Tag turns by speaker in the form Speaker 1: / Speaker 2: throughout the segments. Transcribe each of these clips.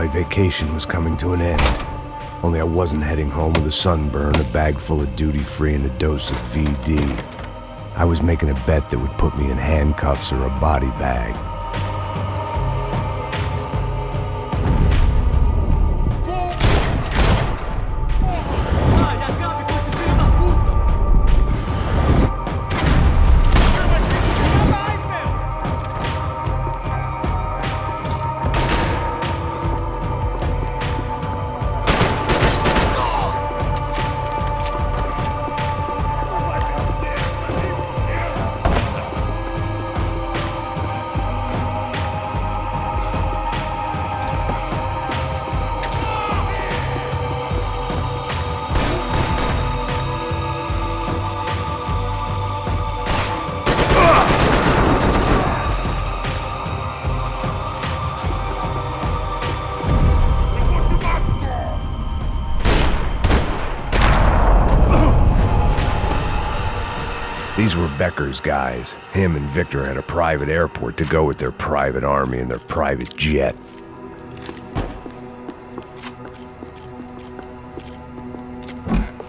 Speaker 1: my vacation was coming to an end. Only I wasn't heading home with a sunburn, a bag full of duty-free, and a dose of VD. I was making a bet that would put me in handcuffs or a body bag. These were Becker's guys. Him and Victor had a private airport to go with their private army and their private jet.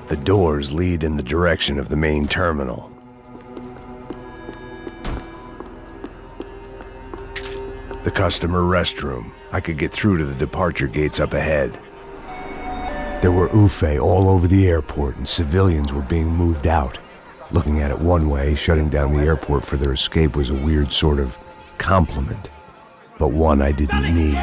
Speaker 1: The doors lead in the direction of the main terminal. The customer restroom. I could get through to the departure gates up ahead. There were UFE all over the airport, and civilians were being moved out. Looking at it one way, shutting down the airport for their escape was a weird sort of compliment, but one I didn't need.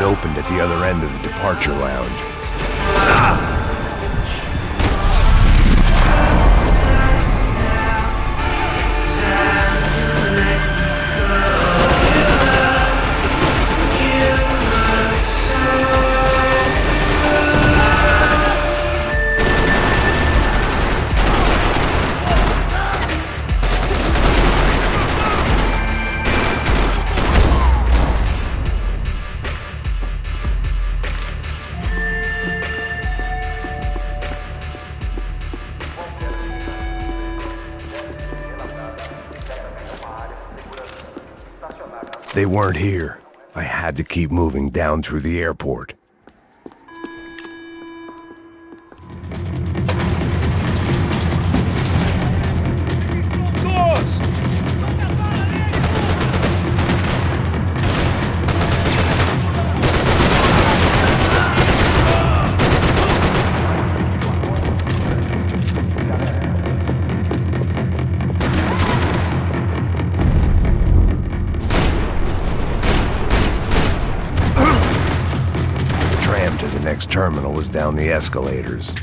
Speaker 1: Opened at the other end of the departure lounge. They weren't here. I had to keep moving down through the airport. terminal was down the escalators.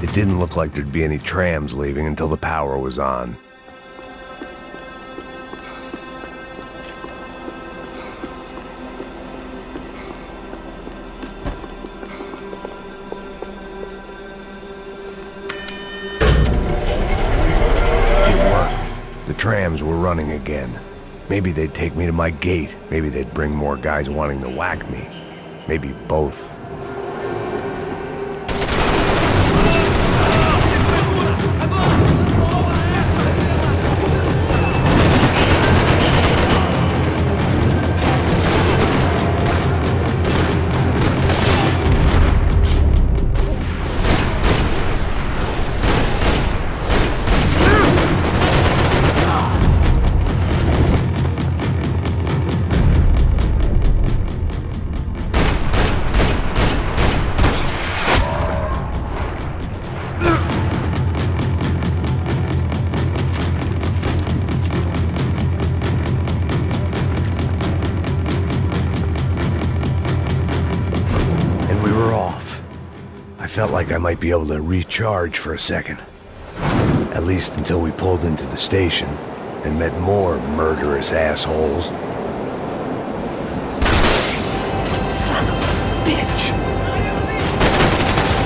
Speaker 1: It didn't look like there'd be any trams leaving until the power was on. It worked. The trams were running again. Maybe they'd take me to my gate. Maybe they'd bring more guys wanting to whack me. Maybe both. I felt like I might be able to recharge for a second. At least until we pulled into the station and met more murderous assholes.
Speaker 2: Son of a bitch!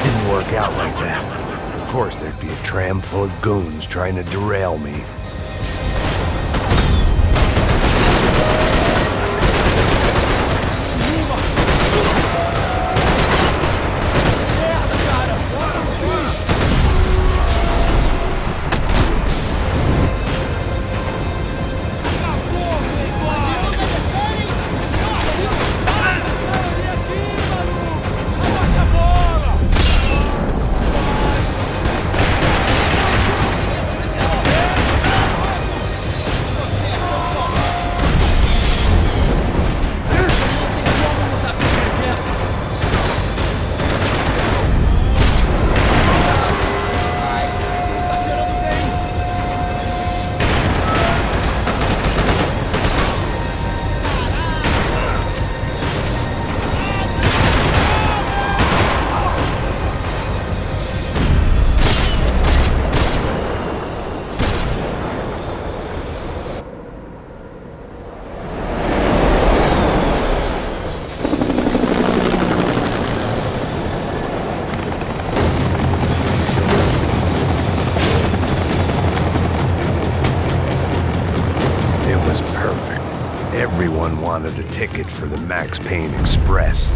Speaker 1: Didn't work out like that. Of course there'd be a tram full of goons trying to derail me. Everyone wanted a ticket for the Max Payne Express.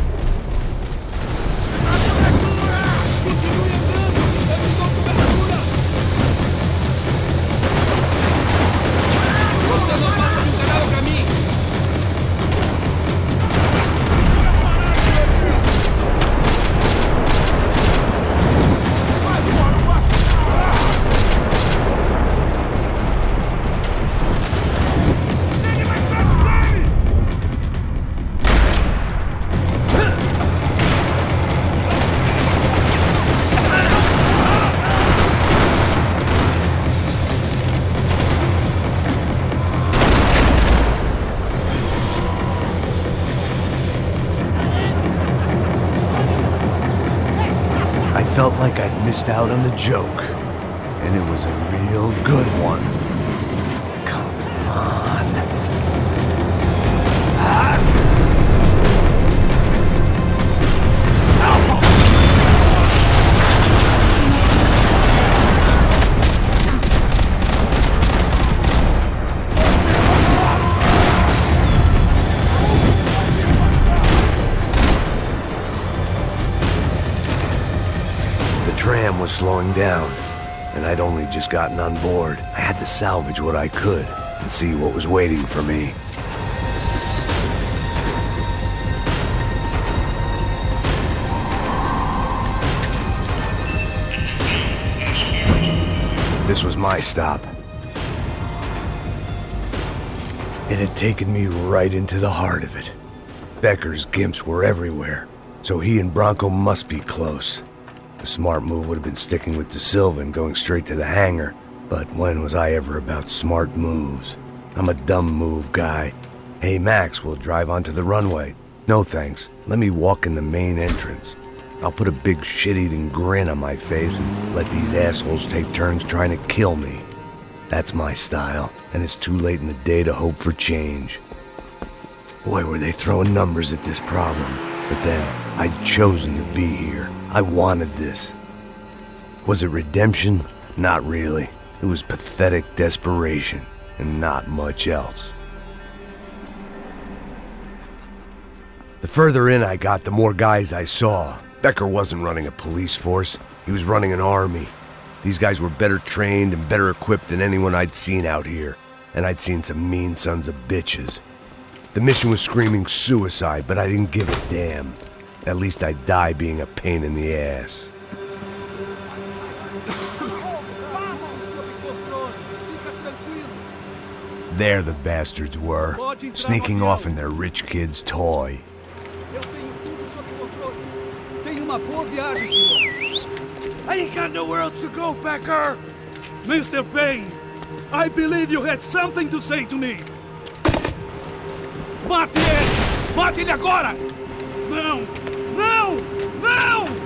Speaker 1: I felt like I'd missed out on the joke, and it was a real good one. Come on. slowing down, and I'd only just gotten on board. I had to salvage what I could and see what was waiting for me. This was my stop. It had taken me right into the heart of it. Becker's gimps were everywhere, so he and Bronco must be close. The smart move would have been sticking with De Silva and going straight to the hangar, but when was I ever about smart moves? I'm a dumb move guy. Hey Max, we'll drive onto the runway. No thanks, let me walk in the main entrance. I'll put a big shit-eating grin on my face and let these assholes take turns trying to kill me. That's my style, and it's too late in the day to hope for change. Boy, were they throwing numbers at this problem. But then, I'd chosen to be here. I wanted this. Was it redemption? Not really. It was pathetic desperation, and not much else. The further in I got, the more guys I saw. Becker wasn't running a police force. He was running an army. These guys were better trained and better equipped than anyone I'd seen out here. And I'd seen some mean sons of bitches. The mission was screaming suicide, but I didn't give a damn. At least I'd die being a pain in the ass. There the bastards were, sneaking off in their rich kid's toy.
Speaker 2: I ain't got nowhere else to go, Becker!
Speaker 3: Mr. Payne, I believe you had something to say to me. Mate ele! Mate ele agora! Não! Não! Não!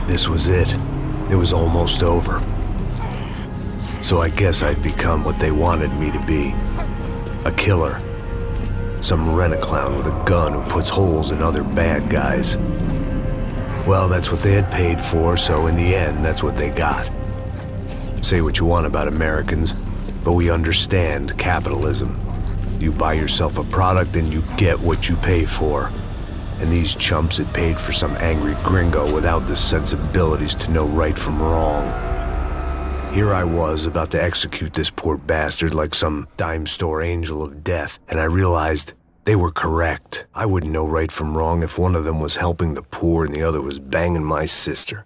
Speaker 1: This was it. It was almost over. So I guess I'd become what they wanted me to be. A killer. Some rent-a-clown with a gun who puts holes in other bad guys. Well, that's what they had paid for, so in the end, that's what they got. Say what you want about Americans, but we understand capitalism. You buy yourself a product and you get what you pay for. And these chumps had paid for some angry gringo without the sensibilities to know right from wrong. Here I was, about to execute this poor bastard like some dime store angel of death, and I realized they were correct. I wouldn't know right from wrong if one of them was helping the poor and the other was banging my sister.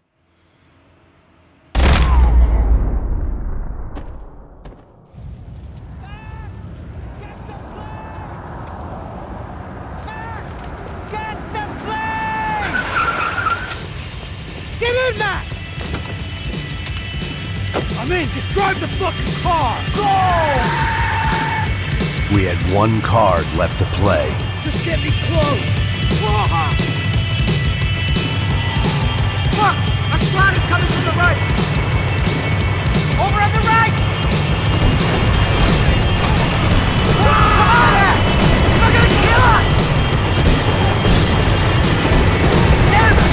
Speaker 2: Get in, Max! I'm in, just drive the fucking car! Go!
Speaker 1: We had one card left to play.
Speaker 2: Just get me close!
Speaker 3: Look! A squad is coming from the right! Over on the right! Come on, Max! They're gonna kill us! Damn it!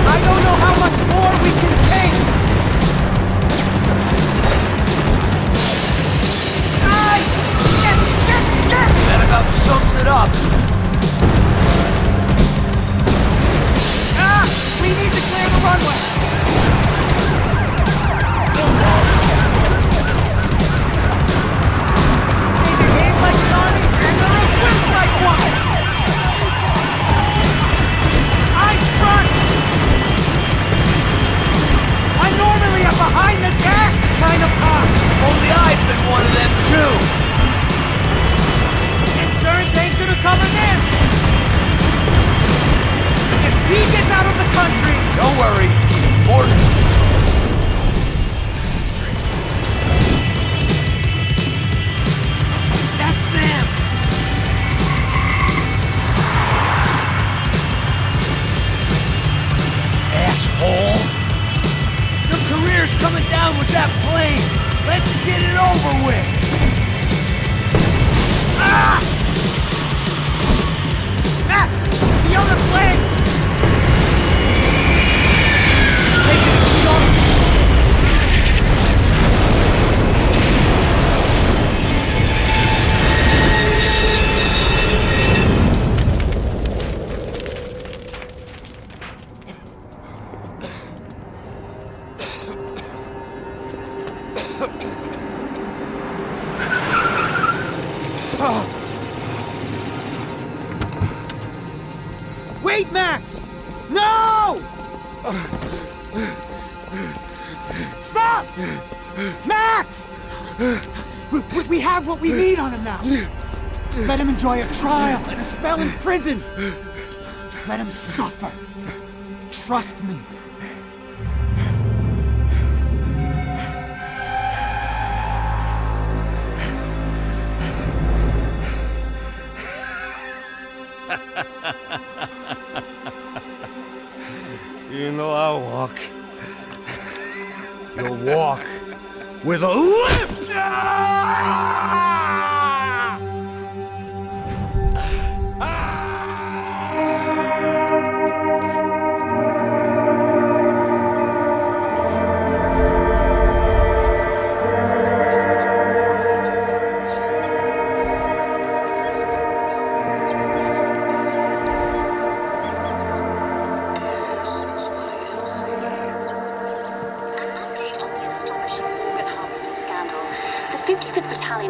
Speaker 3: I don't know how much more we can take! Shit!
Speaker 2: That about sums it up!
Speaker 3: We need to clear the runway! They behave like an army and they're equipped like one! Eyes front! I'm normally a behind-the-desk kind of cop!
Speaker 2: Only I've been one of them too!
Speaker 3: Insurance ain't gonna cover this! If he gets out of the country...
Speaker 2: Don't worry, order. That's them! Asshole! Your career's coming down with that plane! Let's get it over with! Ah!
Speaker 3: Max! The other plane!
Speaker 2: Take it slow!
Speaker 3: Wait, Max! No! Stop! Max! We have what we need on him now. Let him enjoy a trial and a spell in prison. Let him suffer. Trust me.
Speaker 1: You know I'll walk. You'll walk with a lift!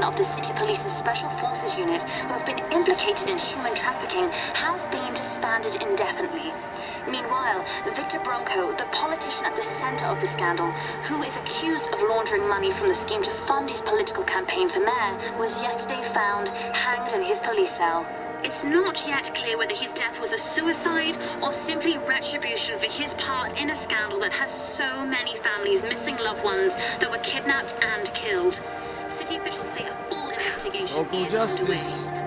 Speaker 4: Of the City Police's Special Forces Unit, who have been implicated in human trafficking, has been disbanded indefinitely. Meanwhile, Victor Bronco, the politician at the center of the scandal, who is accused of laundering money from the scheme to fund his political campaign for mayor, was yesterday found hanged in his police cell. It's not yet clear whether his death was a suicide or simply retribution for his part in a scandal that has so many families missing loved ones that were kidnapped and killed. City officials say a full investigation is underway.